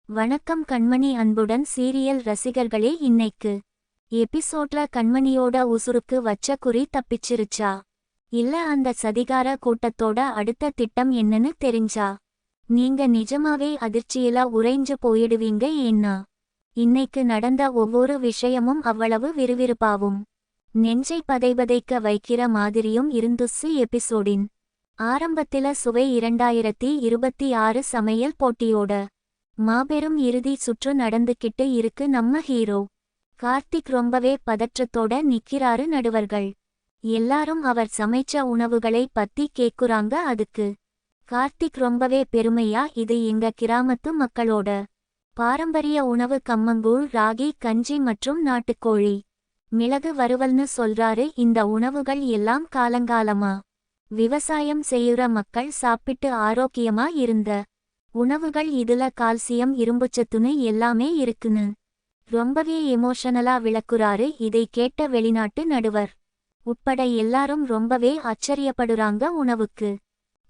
வணக்கம் கண்மணி. அன்புடன் சீரியல் ரசிகர்களே, இன்னைக்கு எபிசோட்ல கண்மணியோட உசுருக்கு வச்ச குறி தப்பிச்சிருச்சா இல்ல அந்த சதிகார கூட்டத்தோட அடுத்த திட்டம் என்னன்னு தெரிஞ்சா நீங்க நிஜமாவே அதிர்ச்சியில உறைஞ்சு போயிடுவீங்க. ஏன்னா இன்னைக்கு நடந்த ஒவ்வொரு விஷயமும் அவ்வளவு விறுவிறுப்பாவும் நெஞ்சை பதைபதைக்க வைக்கிற மாதிரியும் இருந்துச்சு. எபிசோடின் ஆரம்பத்தில சுவை 2026 சமையல் போட்டியோட மாபெரும் இறுதி சுற்று நடந்துக்கிட்டு இருக்கு. நம்ம ஹீரோ கார்த்திக் ரொம்பவே பதற்றத்தோட நிக்கிறாரு. நடுவர்கள் எல்லாரும் அவர் சமைச்ச உணவுகளை பத்தி கேக்குறாங்க. அதுக்கு கார்த்திக் ரொம்பவே பெருமையா, இது எங்க கிராமத்து மக்களோட பாரம்பரிய உணவு, கம்மங்கூழ், ராகி கஞ்சி மற்றும் நாட்டுக்கோழி மிளகு வறுவல்னு சொல்றாரு. இந்த உணவுகள் எல்லாம் காலங்காலமா விவசாயம் செய்யுற மக்கள் சாப்பிட்டு ஆரோக்கியமா இருந்த உணவுகள். இதுல கால்சியம், இரும்புச்சத்துன்னு எல்லாமே இருக்குன்னு ரொம்பவே எமோஷனலா விளக்குறாரு. இதை கேட்ட வெளிநாட்டு நடுவர் உட்பட எல்லாரும் ரொம்பவே ஆச்சரியப்படுறாங்க. உணவுக்கு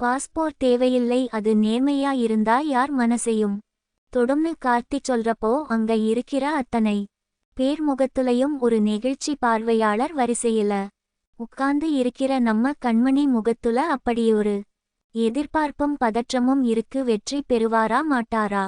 பாஸ்போர்ட் தேவையில்லை, அது நேர்மையா இருந்தா யார் மனசையும் தொடும்னு கார்த்திக் சொல்றப்போ அங்க இருக்கிற அத்தனை பேர் முகத்துலையும் ஒரு நெகிழ்ச்சி. பார்வையாளர் வரிசையில உட்கார்ந்து இருக்கிற நம்ம கண்மணி முகத்துல அப்படியொரு எதிர்பார்ப்பும் பதற்றமும் இருக்கு. வெற்றி பெறுவாரா மாட்டாரா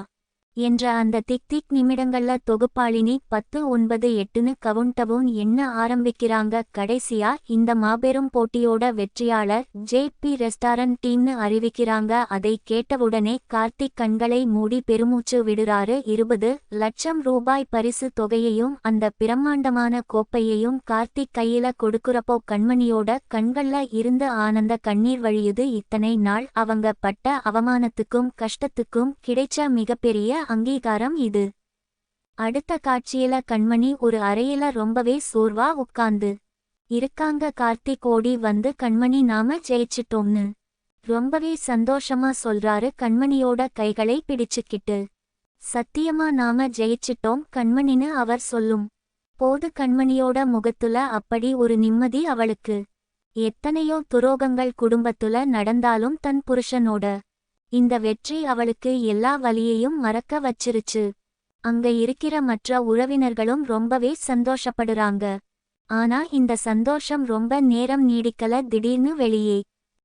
என்ற அந்த திக் நிமிடங்கள்ல தொகுப்பாளினி 10, 9, 8ன்னு கவுண்டவுன் எண்ண ஆரம்பிக்கிறாங்க. கடைசியா இந்த மாபெரும் போட்டியோட வெற்றியாளர் JP ரெஸ்டாரண்ட் டீம்னு அறிவிக்கிறாங்க. அதை கேட்டவுடனே கார்த்திக் கண்களை மூடி பெருமூச்சு விடுறாரு. 20 லட்சம் ரூபாய் பரிசு தொகையையும் அந்த பிரம்மாண்டமான கோப்பையையும் கார்த்திக் கையில கொடுக்குறப்போ கண்மணியோட கண்கள்ல இருந்து ஆனந்த கண்ணீர் வழியுது. இத்தனை நாள் அவங்க பட்ட அவமானத்துக்கும் கஷ்டத்துக்கும் கிடைச்ச மிகப்பெரிய அங்கீகாரம் இது. அடுத்த காட்சியில கண்மணி ஒரு அறையில ரொம்பவே சோர்வா உட்கார்ந்து இருக்காங்க. கார்த்திக் ஓடி வந்து, கண்மணி நாம ஜெயிச்சிட்டோம்னு ரொம்பவே சந்தோஷமா சொல்றாரு. கண்மணியோட கைகளை பிடிச்சுக்கிட்டு, சத்தியமா நாம ஜெயிச்சிட்டோம் கண்மணின்னு அவர் சொல்லும் போது கண்மணியோட முகத்துல அப்படி ஒரு நிம்மதி. அவளுக்கு எத்தனையோ துரோகங்கள் குடும்பத்துல நடந்தாலும் தன் புருஷனோட இந்த வெற்றி அவளுக்கு எல்லா வலியையும் மறக்க வச்சிருச்சு. அங்க இருக்கிற மற்ற உறவினர்களும் ரொம்பவே சந்தோஷப்படுறாங்க. ஆனா இந்த சந்தோஷம் ரொம்ப நேரம் நீடிக்கல. திடீர்னு வெளியே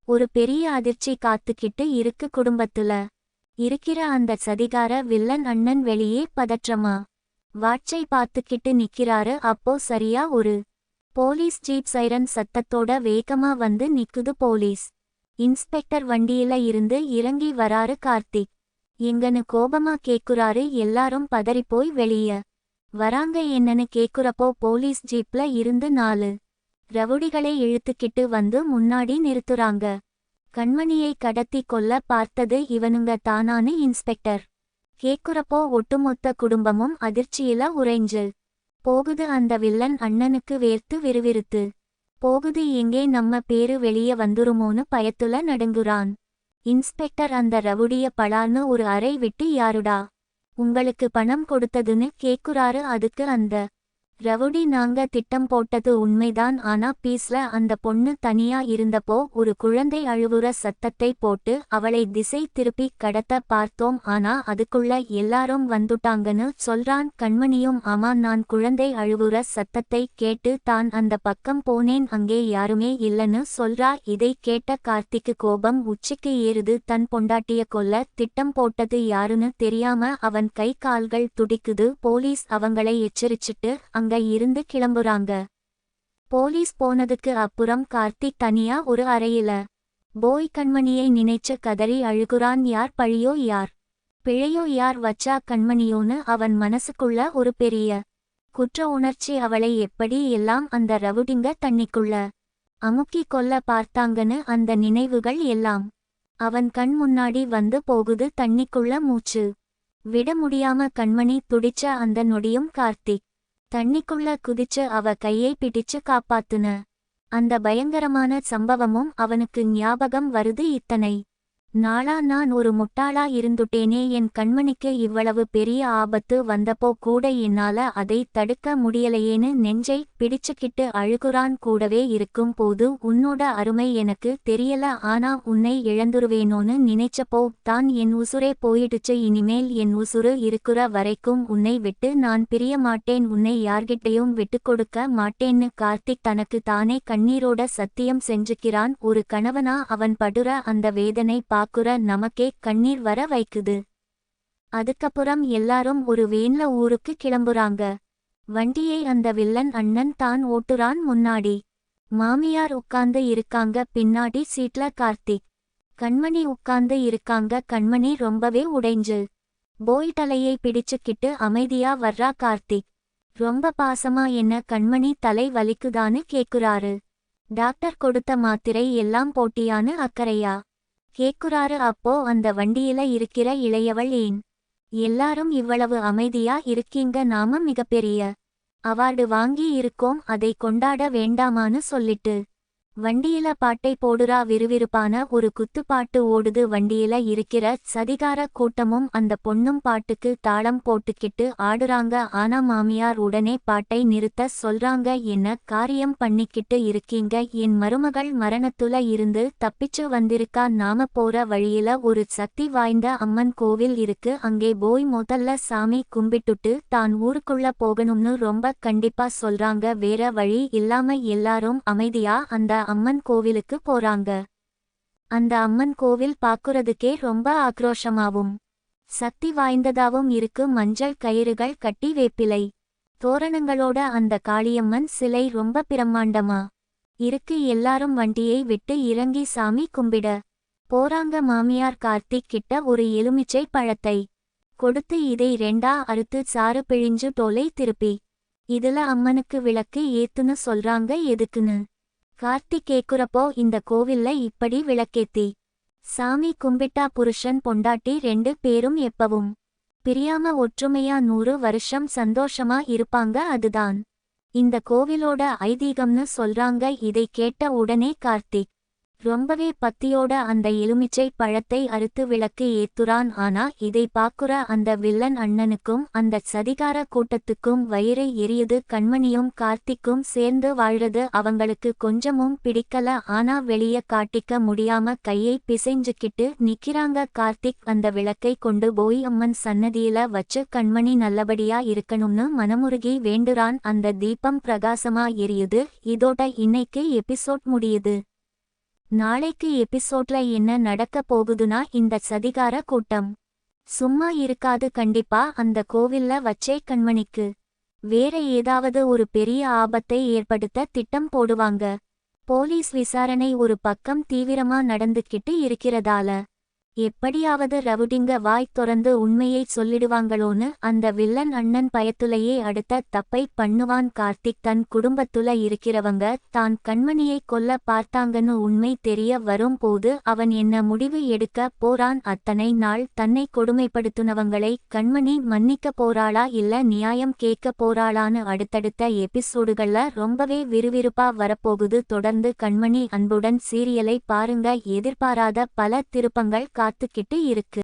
ஒரு பெரிய அதிர்ச்சி காத்துக்கிட்டு இருக்கு. குடும்பத்துல இருக்கிற அந்த சதிகார வில்லன் அண்ணன் வெளியே பதற்றமா வாட்சை பார்த்துக்கிட்டு நிக்கிறாரு. அப்போ சரியா ஒரு போலீஸ் ஜீப் சைரன் சத்தத்தோட வேகமா வந்து நிக்குது. போலீஸ் இன்ஸ்பெக்டர் வண்டியில இருந்து இறங்கி வராரு. கார்த்திக் எங்கன்னு கோபமா கேக்குறாரு. எல்லாரும் பதறிப்போய் வெளிய வராங்க. என்னன்னு கேக்குறப்போ போலீஸ் ஜீப்ல இருந்து 4 ரவுடிகளை இழுத்துக்கிட்டு வந்து முன்னாடி நிறுத்துறாங்க. கண்மணியை கடத்தி கொல்ல பார்த்தது இவனுங்க தானான்னு இன்ஸ்பெக்டர் கேக்குறப்போ ஒட்டுமொத்த குடும்பமும் அதிர்ச்சியில உறைஞ்சு போகுது. அந்த வில்லன் அண்ணனுக்கு வேர்த்து விறுவிறுத்து போகுது. எங்கே நம்ம பேரு வெளிய வந்துருமோன்னு பயத்துல நடுங்குறான். இன்ஸ்பெக்டர் அந்த ரவுடிய பலார்னு ஒரு அறை விட்டு, யாருடா உங்களுக்கு பணம் கொடுத்ததுன்னு கேக்குறாரு. அதுக்கு அந்த ரவுடி, நாங்க திட்டம் போட்டது உண்மைதான், ஆனா பீஸ்ல அந்த பொண்ணு தனியா இருந்தப்போ ஒரு குழந்தை அழுவுற சத்தத்தை போட்டு அவளை திசை திருப்பி கடத்த பார்த்தோம். ஆனா அதுக்குள்ள எல்லாரும் வந்துட்டாங்கன்னு சொல்றான். கண்மணியும் ஆமா, நான் குழந்தை அழுவுற சத்தத்தை கேட்டு தான் அந்த பக்கம் போனேன், அங்கே யாருமே இல்லன்னு சொல்றா. இதை கேட்ட கார்த்திக்கு கோபம் உச்சிக்கு ஏறுது. தன் பொண்டாட்டிய கொல்ல திட்டம் போட்டது யாருன்னு தெரியாம அவன் கை கால்கள் துடிக்குது. போலீஸ் அவங்களை எச்சரிச்சிட்டு அங்க இருந்து கிளம்புறாங்க. போலீஸ் போனதுக்கு அப்புறம் கார்த்திக் தனியா ஒரு அறையில போய் கண்மணியை நினைச்சு கதறி அழுகுறான். யார் பழியோ யார் பிழையோ யார் வச்சா கண்மணியோன்னு அவன் மனசுக்குள்ள ஒரு பெரிய குற்ற உணர்ச்சி. அவளை எப்படி எல்லாம் அந்த ரவுடிங்க தண்ணிக்குள்ள அமுக்கி கொல்ல பார்த்தாங்கன்னு அந்த நினைவுகள் எல்லாம் அவன் கண் முன்னாடி வந்து போகுது. தண்ணிக்குள்ள மூச்சு விட முடியாம கண்மணி துடிச்ச அந்த நொடியும் கார்த்திக் தண்ணிக்குள்ள குதிச்சு அவ கையை பிடிச்சு காப்பாத்துன அந்த பயங்கரமான சம்பவமும் அவனுக்கு ஞாபகம் வருது. இத்தனை நாளா நான் ஒரு முட்டாளா இருந்துட்டேனே, என் கண்மணிக்கு இவ்வளவு பெரிய ஆபத்து வந்தப்போ கூட என்னால அதை தடுக்க முடியலையேன்னு நெஞ்சை பிடிச்சுக்கிட்டு அழுகுறான். கூடவே இருக்கும் போது உன்னோட அருமை எனக்கு தெரியல, ஆனா உன்னை இழந்துருவேனோன்னு நினைச்சப்போ தான் என் உசுரே போயிடுச்சு. இனிமேல் என் உசுரு இருக்கிற வரைக்கும் உன்னை விட்டு நான் பிரிய மாட்டேன், உன்னை யார்கிட்டையும் விட்டுக்கொடுக்க மாட்டேன்னு கார்த்திக் தனக்கு தானே கண்ணீரோட சத்தியம் செஞ்சுக்கிறான். ஒரு கணவனா அவன் படுற அந்த வேதனை பாக்குற நமக்கே கண்ணீர் வர வைக்குது. அதுக்கப்புறம் எல்லாரும் ஒரு வேன்ல ஊருக்கு கிளம்புறாங்க. வண்டியை அந்த வில்லன் அண்ணன் தான் ஓட்டுறான். முன்னாடி மாமியார் உட்கார்ந்து இருக்காங்க, பின்னாடி சீட்ல கார்த்திக் கண்மணி உட்கார்ந்து இருக்காங்க. கண்மணி ரொம்பவே உடைஞ்சு போய் தலையை பிடிச்சுக்கிட்டு அமைதியா வர்றா. கார்த்திக் ரொம்ப பாசமா என்ன கண்மணி தலை வலிக்குதான்னு கேக்குறாரு. டாக்டர் கொடுத்த மாத்திரை எல்லாம் போட்டியான்னு அக்கறையா கேக்குறாரு. அப்போ அந்த வண்டியில இருக்கிற இளையவள் ஏன் எல்லாரும் இவ்வளவு அமைதியா இருக்கீங்க, நாம மிகப்பெரிய அவார்டு வாங்கி இருக்கோம், அதை கொண்டாட வேண்டாமான்னு சொல்லிட்டு வண்டியில பாட்டை போடுறா. விறுவிறுப்பான ஒரு குத்துப்பாட்டு ஓடுது. வண்டியில இருக்கிற சதிகார கூட்டமும் அந்த பொண்ணும் பாட்டுக்கு தாளம் போட்டுக்கிட்டு ஆடுறாங்க. ஆனா மாமியார் உடனே பாட்டை நிறுத்த சொல்றாங்க. என்ன காரியம் பண்ணிக்கிட்டு இருக்கீங்க, என் மருமகள் மரணத்துல இருந்து தப்பிச்சு வந்திருக்கா, நாம போற வழியில ஒரு சக்தி வாய்ந்த அம்மன் கோவில் இருக்கு, அங்கே போய் முதல்ல சாமி கும்பிட்டுட்டு தான் ஊருக்குள்ள போகணும்னு ரொம்ப கண்டிப்பா சொல்றாங்க. வேற வழி இல்லாம எல்லாரும் அமைதியா அந்த அம்மன் கோவிலுக்கு போறாங்க. அந்த அம்மன் கோவில் பாக்குறதுக்கே ரொம்ப ஆக்ரோஷமாவும் சக்தி வாய்ந்ததாவும் இருக்கு. மஞ்சள் கயிறுகள் கட்டி வேப்பிலை தோரணங்களோட அந்த காளியம்மன் சிலை ரொம்ப பிரம்மாண்டமா இருக்கு. எல்லாரும் வண்டியை விட்டு இறங்கி சாமி கும்பிட போறாங்க. மாமியார் கார்த்திக் கிட்ட ஒரு எலுமிச்சை பழத்தை கொடுத்து இதை ரெண்டா அறுத்து சாறு பிழிஞ்சு தோலை திருப்பி இதுல அம்மனுக்கு விளக்கு ஏத்துன்னு சொல்றாங்க. எதுக்குன்னு கார்த்திக் கேக்குறப்போ, இந்த கோவில்ல இப்படி விளக்கேத்தி சாமி கும்பிட்டா புருஷன் பொண்டாட்டி 2 பேரும் எப்பவும் பிரியாம ஒற்றுமையா 100 வருஷம் சந்தோஷமா இருப்பாங்க, அதுதான் இந்த கோவிலோட ஐதீகம்னு சொல்றாங்க. இதை கேட்ட உடனே கார்த்திக் ரொம்பவே பத்தியோட அந்த எலுமிச்சை பழத்தை அறுத்து விளக்கு ஏத்துறான். ஆனா இதை பாக்குற அந்த வில்லன் அண்ணனுக்கும் அந்த சதிகார கூட்டத்துக்கும் வயிறு எரியுது. கண்மணியும் கார்த்திக்கும் சேர்ந்து வாழ்றது அவங்களுக்கு கொஞ்சமும் பிடிக்கல. ஆனா வெளிய காட்டிக்க முடியாம கையை பிசைஞ்சுக்கிட்டு நிக்கிறாங்க. கார்த்திக் அந்த விளக்கை கொண்டு போய் அம்மன் சன்னதியில வச்சு கண்மணி நல்லபடியா இருக்கணும்னு மனமுருகி வேண்டுறான். அந்த தீபம் பிரகாசமா எரியுது. இதோட இன்னைக்கு எபிசோட் முடியுது. நாளைக்கு எபிசோட்ல என்ன நடக்க போகுதுன்னா, இந்த சதிகார கூட்டம் சும்மா இருக்காது. கண்டிப்பா அந்த கோவில்ல வச்சே கண்மணிக்கு வேற ஏதாவது ஒரு பெரிய ஆபத்தை ஏற்படுத்த திட்டம் போடுவாங்க. போலீஸ் விசாரணை ஒரு பக்கம் தீவிரமா நடந்துக்கிட்டு இருக்கிறதால எப்படியாவது ரவுடிங்க வாய் தொறந்து உண்மையை சொல்லிடுவாங்களோன்னு அந்த வில்லன் அண்ணன் பயத்துலையே அடுத்த தப்பை பண்ணுவான். கார்த்திக் தன் குடும்பத்துல இருக்கிறவங்க தான் கண்மணியை கொல்ல பார்த்தாங்கன்னு உண்மை தெரிய வரும் போது அவன் என்ன முடிவு எடுக்க போறான். அத்தனை நாள் தன்னை கொடுமைப்படுத்துனவங்களை கண்மணி மன்னிக்க போறாளா இல்ல நியாயம் கேட்க போறாளான்னு அடுத்தடுத்த எபிசோடுகள்ல ரொம்பவே விறுவிறுப்பா வரப்போகுது. தொடர்ந்து கண்மணி அன்புடன் சீரியலை பாருங்க. எதிர்பாராத பல திருப்பங்கள் காத்துக்கிட்டு இருக்கு.